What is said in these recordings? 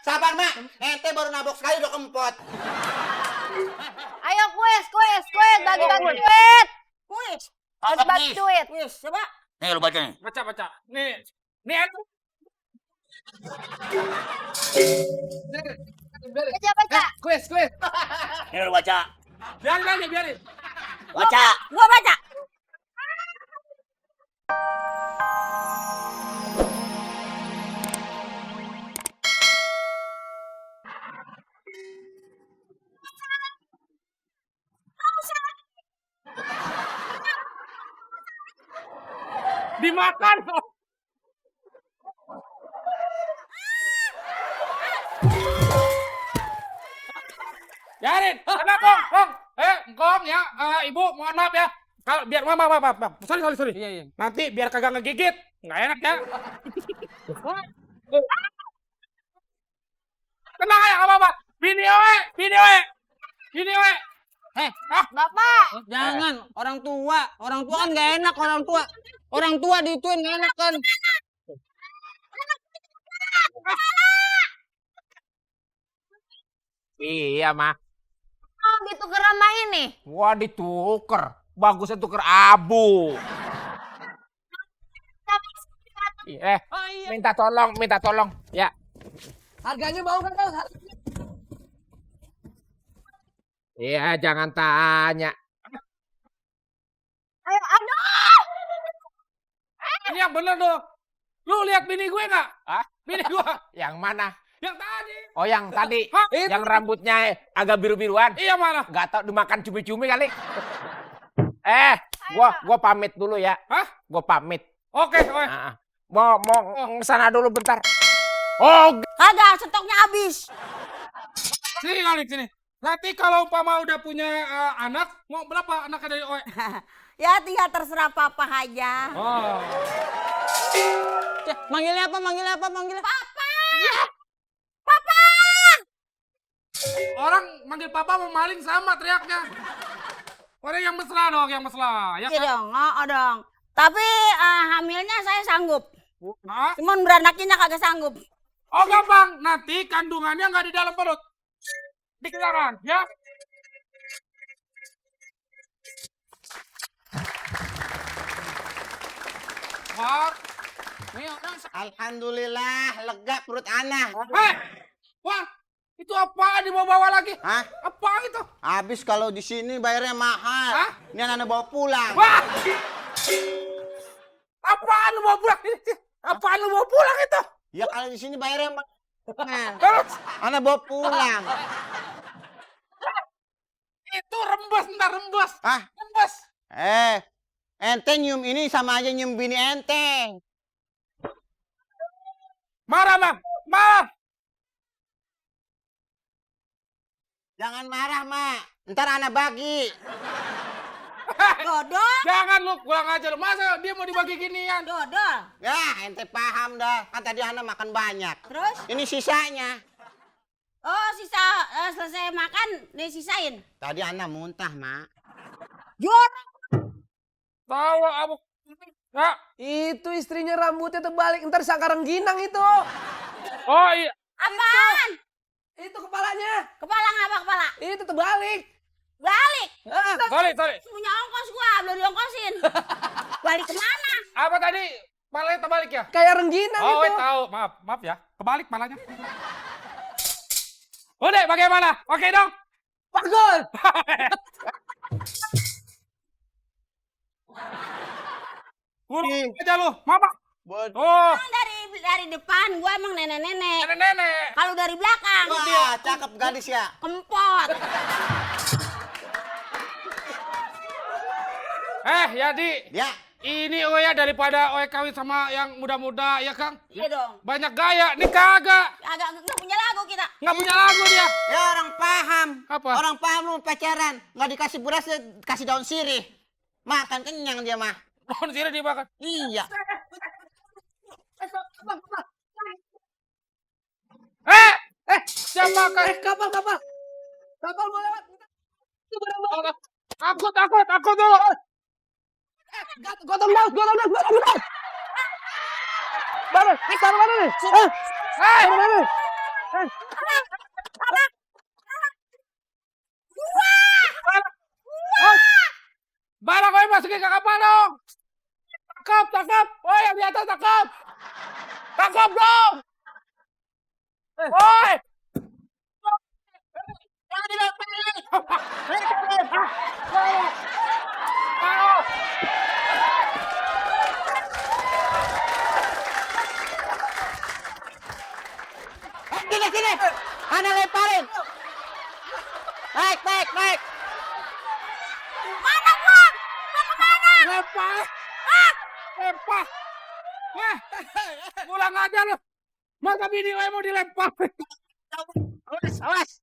Sabar, Mak. Ente baru nabok sekali udah kempot. Ayo kuis, bagi-bagi duit. Kuis. Harus bagi duit. Kuis, coba. Nih lu baca nih. Baca. Nih aku. Baca. Kuis. Nih lu baca. Biarin. Baca. Gua baca. Dimakan. Biarin. Anak Kong. Kong ya. Ibu mohon maaf ya. Kalau biar maaf. Sorry. Iya. Nanti biar kagak ngegigit. Nggak enak ya. Tenang aja, nggak apa-apa. Video. Bapak. Jangan, orang tua kan nggak enak, orang tua dituin nggak enak kan. Iya, mah. Oh, ditukar sama ini. Wah, dituker. Bagusnya tuker abu. Minta tolong. Ya. Harganya mau kan kau? Iya, jangan tanya. Ayo, aduh. Ini yang bener dong. Lu lihat bini gue nggak? Hah? Bini gue. Yang mana? Yang tadi. Oh, yang tadi. Hah? Yang rambutnya agak biru-biruan. Iya mana? Gak tau dimakan cumi-cumi kali. Gua pamit dulu ya. Hah? Gua pamit. Oke. Mau kesana dulu bentar. Oh, Kagak, stoknya habis. Sini kali sini. Nanti kalau umpama udah punya anak, mau berapa anaknya dari Oe? Ya tinggal terserah papa aja. Oh. Manggilnya apa? Papa. Orang manggil papa mau maling sama teriaknya. Orang yang mesra dong, Ya Iya kan? dong, dong. Tapi hamilnya saya sanggup. Hah? Cuman beranakinnya kagak sanggup. Oh gampang, nanti kandungannya nggak di dalam perut. Di kendaraan, ya? Wah, ini orang Alhamdulillah, lega perut ana. Wah, itu apa dibawa-bawa lagi? Hah? Apa itu? Habis kalau di sini bayarnya mahal. Hah? Ini anak bawa pulang. Wah! Apaan lu bawa pulang? Apaan lu bawa pulang itu? Ya kalau di sini bayarnya mahal. Terus? Anak bawa pulang. Itu rembes, ntar rembes. Ah, Rembes. ente nyium ini sama aja nyium bini ente. Marah, Bang. Marah. Jangan marah, Mak. Ntar anak bagi. Dodol, Jangan lu kurang aja lu. Masa dia mau dibagi ginian? dodol. Ya, ente paham dah. Kan tadi anak makan banyak. Terus? Ini sisanya. Oh, sisa selesai makan, disisain. Tadi anak muntah, Mak. Jorok. Tahu abu. Ya. Itu istrinya rambutnya terbalik, ntar sangka rengginang itu. Oh iya. Apaan? Itu kepalanya. Kepala ngapa kepala? Itu terbalik. Balik. Sorry. Punya ongkos gua, belum diongkosin. Balik kemana? Apa tadi? Palanya terbalik ya? Kayak rengginang Oh, itu. tahu. Maaf ya. Kebalik palanya. Udah, bagaimana? Oke dong. Pagol. Kurang aja lu. Mama. Bodoh. Oh, Dari depan gua emang nenek-nenek. nenek. Kalau dari belakang Wah, cakep gadis ya. kempot. Yadi. Ya, Ini Oya daripada Oya kawin sama yang muda-muda, ya Kang? Iya dong. Banyak gaya. Ini kagak. Agak nggak punya lagu kita. Nggak punya lagu dia. ya orang paham. Apa? Orang paham lu pacaran. Nggak dikasih beras, kasih daun sirih. Makan kenyang dia mah. Pohon sirih dimakan. Iya. Siapa kan? Kapal. Kapal mau lewat. Itu barang-barang. Takut dulu. Gotong daun. Baru, taruh mana nih? Barang kau masukin ke kapal dong. Tangkap, tangkap. Woi, yang di atas tangkap. Tangkap dong. Woi. Jangan dilepasin. Sini, sini. Ana lemparin. Naik, naik, naik. Mana gua? Mau kemana? Lempar. Lempar. Wah, pulang aja lu. Masa bini gue mau dilempar. Awas, awas.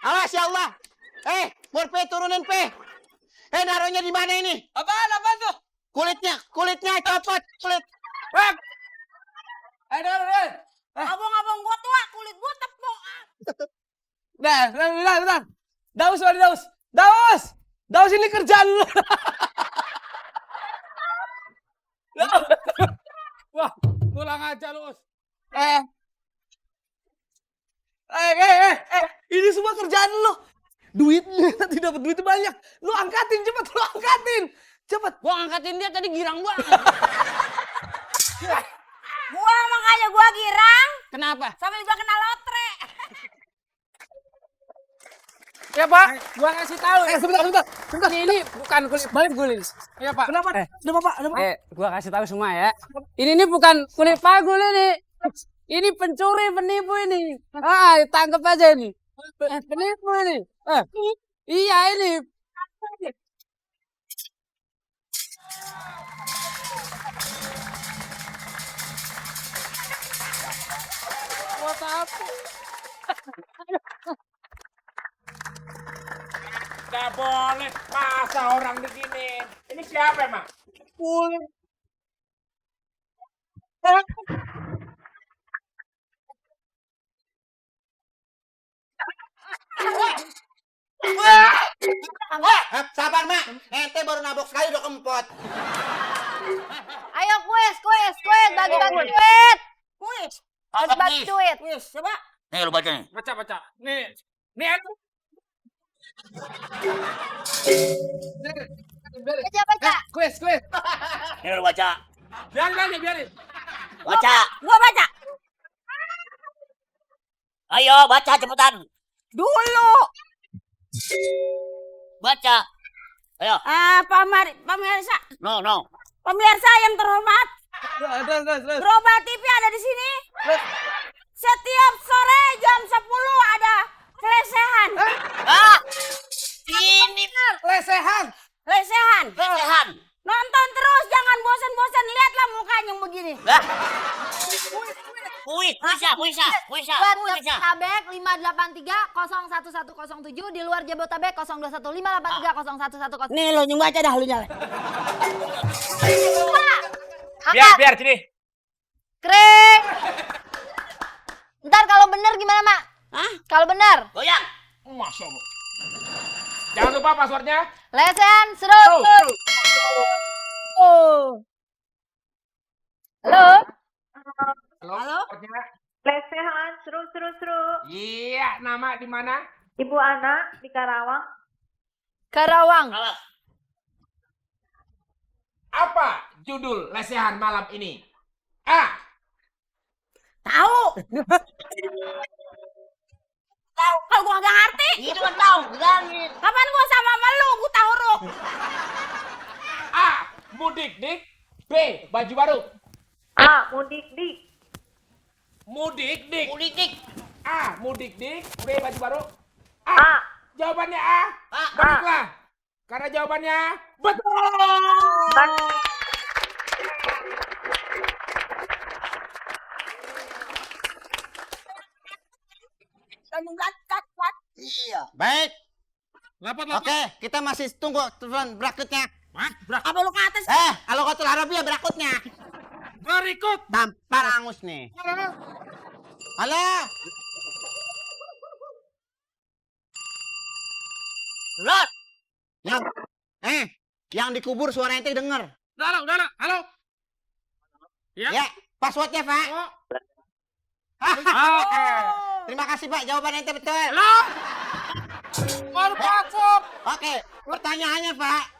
Awas ya Allah. Murpe turunin Pe. Naruhnya di mana ini? Apaan tuh? Kulitnya copot, kulit. Dengar. Abang-abang gua tua, kulit gua tepuk. Bentar. Daus ini kerjaan lu. Wah, pulang aja lu. Ini semua kerjaan lu. Duitnya nanti dapat duit banyak. Lu angkatin cepet, Cepet. Gua angkatin dia tadi girang banget. Gua makanya gua girang Kenapa? sambil gua kena lotre. Ya, Pak. Gua kasih tahu. Sebentar. Ini bukan kulit balik guling. Ya, Pak. Kenapa? Kenapa, Pak? Gua kasih tahu semua ya. Ini bukan kulit pagul ini. Ini pencuri, penipu ini. Tangkap aja ini. Penipu ini. Iya ini. Buat apa? Gak boleh. Masa orang begini. Ini siapa emang? Sabar, Mak. Ente baru nabok sekali udah kempot. Ayo kuis, bagi-bagi duit. Kuis. Bagi duit. Wis, coba. Nih lu baca nih. Baca. Nih aku. Baca. Kuis. Nih lu baca. Biarin. Baca. Gua baca. Ayo baca cepetan. Dulu. Baca. Ayo. Pemirsa. No. Pemirsa yang terhormat. Terus. Global TV ada di sini. Setiap sore jam 10 ada lesehan. Ini Lesehan. Lesehan. Nonton terus, jangan bosan-bosan. Lihatlah mukanya yang begini. Puisa. Tabek 583-01107 di luar Jabotabek 021-583-01110. Nih lo yang baca dah lu nyala. Biar sini. Kering. Ntar kalau bener gimana, Mak? Kalau bener. Goyang. Masya Allah. Jangan lupa passwordnya. Lesehan seru. Halo. Passwordnya. Lesehan, seru. Iya, nama di mana? Ibu Ana di Karawang. Karawang. Apa judul lesehan malam ini? A. Tahu. Tahu. Kalau gua nggak ngerti. Itu kan tahu, bilangin. Kapan gua sama lu? Gua tahu huruf. A. Mudik-dik. B. Baju baru. A. Mudik-dik. Mudik-dik. A. Mudik-dik. B. Baju baru. A. Jawabannya A. Baiklah. Karena jawabannya betul. Baik. Lapat. Oke, kita masih tunggu tuan bracketnya. Apa lu ke atas? Kalau kau Arabia bracketnya. Berikut. Tampar angus nih. Halo. Lot. Yang dikubur suara ente denger. Udah. Halo. Ya, passwordnya, Pak. Oh. Oke. Terima kasih Pak, jawaban ente betul. Lah. Baru masuk. Oke, pertanyaannya Pak.